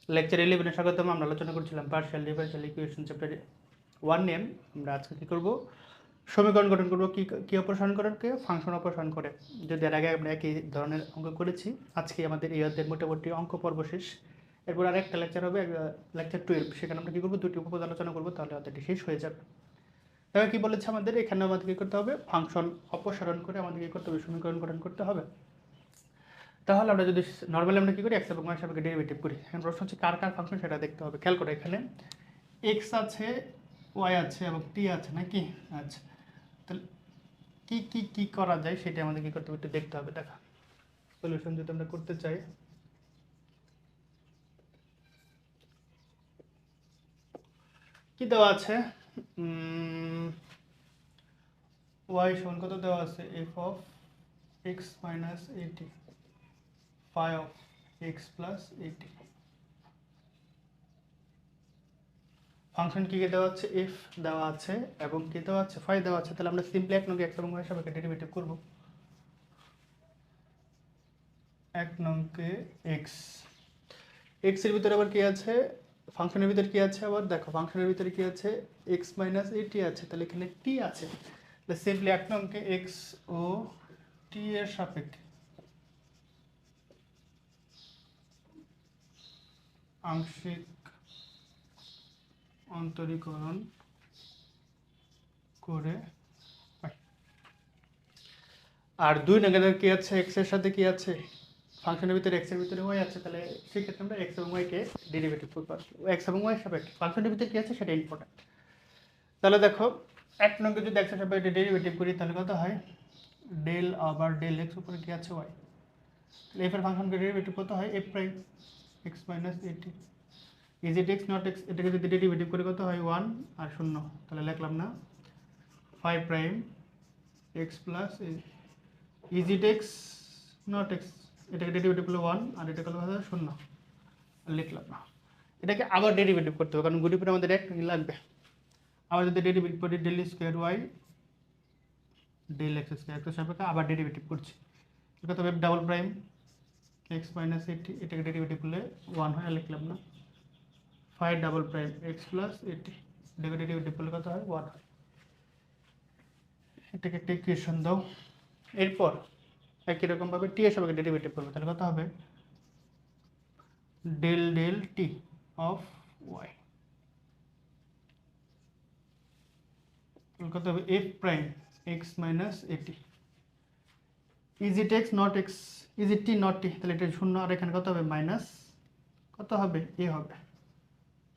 Lecture 11 স্বাগতম। আমরা আলোচনা করছিলাম পার্শিয়াল ডিফারেনশিয়াল ইকুয়েশন চ্যাপ্টার 1 নিয়ে। আমরা আজকে কী করব, সমীকরণ গঠন করব। কী অপসারণ করাকে ফাংশন অপসারণ করে। যদি এর আগে আমরা একই ধরনের অঙ্ক করেছি, আজকে আমাদের এই অধ্যায়ের মোটামুটি অঙ্ক পর্ব শেষ। এরপর আরেকটা লেকচার হবে, লেকচার 12, সেখানে আমরা কী করবো, দুটি উপপদ আলোচনা করবো, তাহলে অধ্যায়টি শেষ হয়ে যাবে। তবে কী বলেছে আমাদের এখানে, আমাদের কী করতে হবে, ফাংশন অপসারণ করে আমাদের কী করতে হবে, সমীকরণ গঠন করতে হবে। তাহলে আমরা যদি নর্মালি আমরা কী করি, এক্স এবং ওয়াই সাপেক্ষে ডেরিভেটিভ করি। এখন প্রশ্ন হচ্ছে কার কার ফাংশন সেটা দেখতে হবে। খেয়াল করে এখানে এক্স আছে, ওয়াই আছে এবং টি আছে নাকি। আচ্ছা, তাহলে কী কী কী করা যায় সেটা আমাদের কী করতে হবে, একটু দেখতে হবে। দেখা সলিউশন যদি আমরা করতে চাই, কি দেওয়া আছে, ওয়াই সমান কত দেওয়া আছে, F of X minus eighty, phi of X plus eighty. Function কী দেওয়া আছে, এফ দেওয়া আছে এবং কী দেওয়া আছে, ফাই দেওয়া আছে। তাহলে আমরা সিম্পলি এক নঙ্গে এক্স এবং ওয়াই সাপেক্ষে ডেরিভেটিভ করব। এক নঙ্গে এক্স, এক্সের ভিতরে আবার কী আছে, ফাংশনের ভিতরে কী আছে, আবার দেখো ফাংশনের ভিতরে কী আছে, এক্স মাইনাস এইটি আছে। তাহলে এখানে টি আছে। তাহলে সিম্পলি এক নঙ্গে এক্স ও টি এর সাপেক্ষে আংশিক অন্তরীকরণ করে পাই। আর দুই নঙ্গের কী আছে, এক্স এর সাথে কী আছে, ফাংশনের ভিতরে এক্স এর ভিতরে ওয়াই আছে। তাহলে সেক্ষেত্রে আমরা এক্স এবং ওয়াইকে ডেরিভেটিভ করবো। এক্স এবং ওয়াই সাপেক্ষে ফাংশনের ভিতরে কী আছে সেটা ইম্পর্টেন্ট। তাহলে দেখো এক নঙ্গে যদি এক্স এর সাপেক্ষে ডেরিভেটিভ করি তাহলে কত হয়, ডেল আবার ডেল এক্স উপরে কী আছে ওয়াই। তাহলে এফ এর ফাংশনকে ডেরিভেটিভ কত হয়, F prime X minus eighty. Is it X not x, এটাকে যদি ডেরিভেটিভ করে কত হয়, 1 আর 0। তাহলে লিখলাম না, 5 prime X plus is it X not x, এটাকে ডেরিভেটিভ করলে 1 আর এটা করলে 0, লিখলাম না। এটাকে আবার ডেরিভেটিভ করতে হবে, কারণ গুটির পরে আমাদের এক লাগবে। আবার যদি ডেরিভেটিভ করি, del square Y del X square, একটা সাপেক্ষে আবার ডেরিভেটিভ করছি। কত হবে, double prime X minus A T, এটাকে ডেরিভেটিভ করলে 1 হয়, লিখলাম না। 5 double prime X plus A T, এটাকে ডেরিভেটিভ করলে কত হয়, 1 হয়। এটাকে একটা ইকুয়েশন দাও। এরপর একই রকমভাবে টি এর সাপেক্ষে ডেরিভেটিভ করবে। তাহলে কত হবে, del del T of Y, কত হবে, F prime X minus eighty. Is it X not X, is it T not T, তাহলে এটা 0 আর এখানে কত হবে, মাইনাস কত হবে, এ হবে।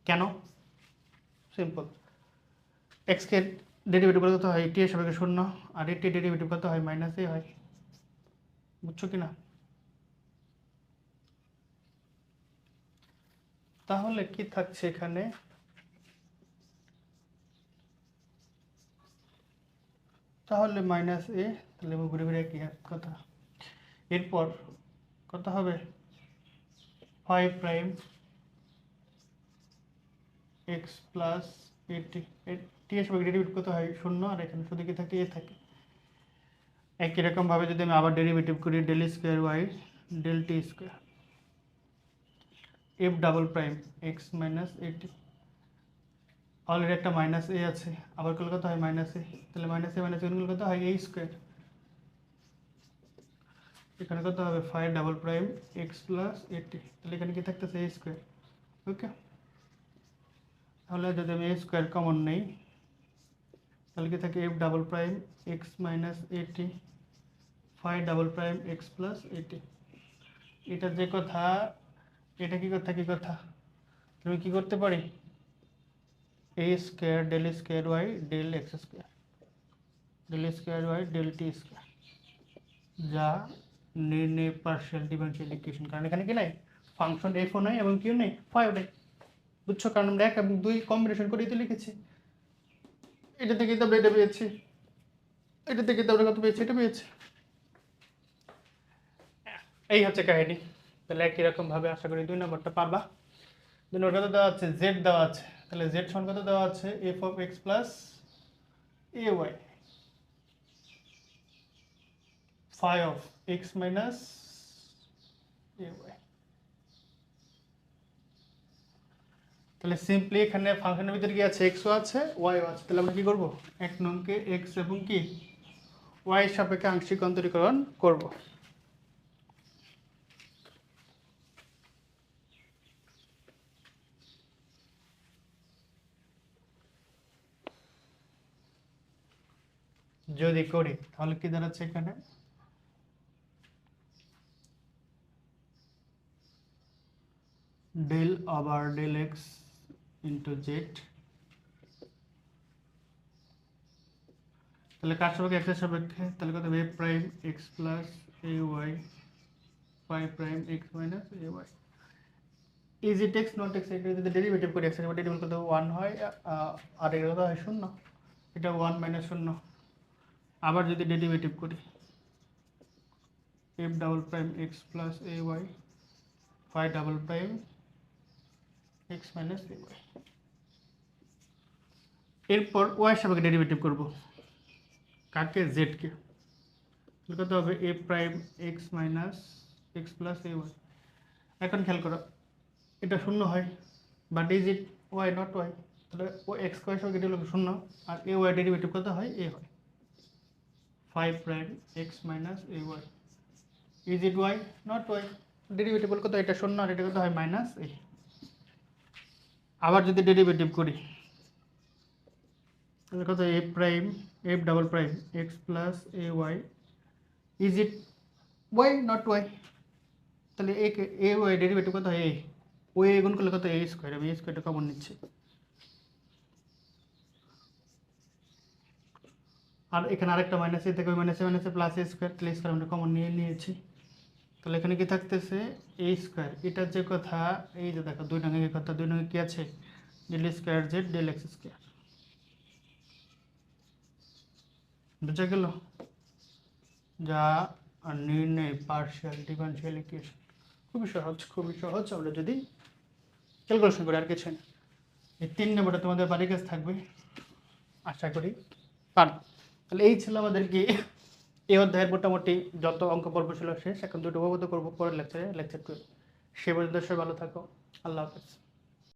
কেন, সিম্পল, এক্সকে ডেরিভেটিভ কত হয়, টি এর সাপেক্ষে 0 আর এটি ডেরিভেটিভ কত হয়, মাইনাস এ হয়। বুঝছো কি না? তাহলে কি থাকছে এখানে, তাহলে মাইনাস এ, তাহলে ঘুরে ঘুরে কি কথা। এরপর কত হবে, 5 প্রাইম এক্স প্লাস এইটি, টি এর সাপেক্ষে ডেরিভেটিভ কত হয়, 0 আর এখানে শুধু কি থাকে, এ থাকে। একই রকমভাবে যদি আমি আবার ডেরিভেটিভ করি, del square Y del T square F double prime X minus A T, already একটা মাইনাস এ আছে, আবার করলে কত হয়, মাইনাস এ। তাহলে মাইনাস এ মাইনাস এগুলো কত হয়, এ স্কোয়ার। এখানে কত হবে, 5 ডাবল প্রাইম এক্স প্লাস এইটি, তাহলে এখানে কি থাকতেছে, এ স্কোয়ার। ওকে, তাহলে যদি আমি এ স্কোয়ার কমন নেই, তাহলে কি থাকে, F double prime X minus eighty, 5 double prime X plus eighty. এটা যে কথা, এটা কি কথা, কি কথা, তুমি কি করতে পারি, A square del square Y del X square del square Y del T square, যা নির্ণয় পার্শিয়াল ডিফারেনশিয়াল ইকুয়েশন। কারণ এখানে কি নাই, ফাংশন এফও নাই এবং কিউ নেই, ফাইও নেই। বুঝছো, কারণ আমরা 1 এবং 2 কম্বিনেশন করে তো লিখেছি। এটা থেকে তো আমরা এটা পেয়েছি, এটা থেকে তো আমরা কত পেয়েছি, এটা পেয়েছি। এই হচ্ছে কাহিনী। তাহলে একই রকমভাবে আশা করি 2 নম্বরটা পারবা। 2 নম্বর কত দেওয়া আছে, জেড দেওয়া আছে। তাহলে জেড সমান কত দেওয়া আছে, F of X plus A Y, phi of X minus A Y. তাহলে সিম্পলি এখানে ফাংশনের ভিতরে কি আছে, এক্সও আছে ওয়াইও আছে। তাহলে আমরা কি করব, এক নংকে এক্স এবং কি ওয়াই সাপেক্ষে আংশিক অন্তরীকরণ করব। যদি করি তাহলে কি দাঁড়াচ্ছে এখানে, del over del X into Z. তাহলে কার সাপেক্ষে, এক্সের সাপেক্ষে, তাহলে কত হবে, A prime X plus A Y five prime X minus A Y. Is it X not X, এটা যদি ডেরিভেটিভ করি এক্স এর ডেরিভেটিভ করতে 1 হয়, আর এটা কত হয় 0, এটা 1 মাইনাস 0। আবার যদি ডেরিভেটিভ করি F double prime X plus A Y five double prime X minus A Y. এরপর ওয়াই সাপেক্ষে ডেরিভেটিভ করব, কাকে, জেডকে। কত হবে, A prime X minus X plus A Y. এখন খেয়াল করো এটা 0 হয়, but is it Y not Y, তাহলে ও এক্স ওয়াই সাপেক্ষে ডেরিভেটিভ 0, আর এ ওয়াই ডেরিভেটিভ কত হয়, এ হয় five prime X minus A Y. Is it Y not Y, derivative কত, এটা 0 আর এটা কত হয় মাইনাস এ। আবার যদি ডেরিভেটিভ করি তাহলে কত, A prime F double prime X plus A Y. Is it Y not Y, তাহলে এ ওয়াই ডেরিভেটিভ কত হয়, এ ওই গুণ করলে কত, এ স্কোয়ার। আমি এ স্কোয়ারটা কমন নিচ্ছি, আর এখানে আরেকটা মাইনাস এ থেকে ওই মাইনাসে মাইনাসে প্লাস এ স্কোয়ার, তাহলে স্কোয়ার আমরা কমন নিয়েছি। তাহলে এখানে কি থাকতেছে, এ স্কোয়ার। এটার যে কথা, এই যে দেখো দুই নঙ্গে কথা, দুই নঙ্গে কি আছে, del square Z del X square. বুঝা গেল, যা নির্ণয় পার্শিয়াল ডিফারেনশিয়াল ইকুয়েশন। খুবই সহজ, খুবই সহজ। আমরা যদি ক্যালকুলেশন করি, আর কিছু না। এই 3 নম্বরটা তোমাদের বাড়ির কাছে থাকবে, আশা করি পারবে। তাহলে এই ছিল আমাদের কি এই অধ্যায়ের মোটামুটি যত অঙ্ক পর্ব ছিল শেষ। এখন দুটো উপগত করবো পরের লেকচারে, লেকচার 12। সে পর্যন্ত সবাই ভালো থাকো, আল্লাহ হাফেজ।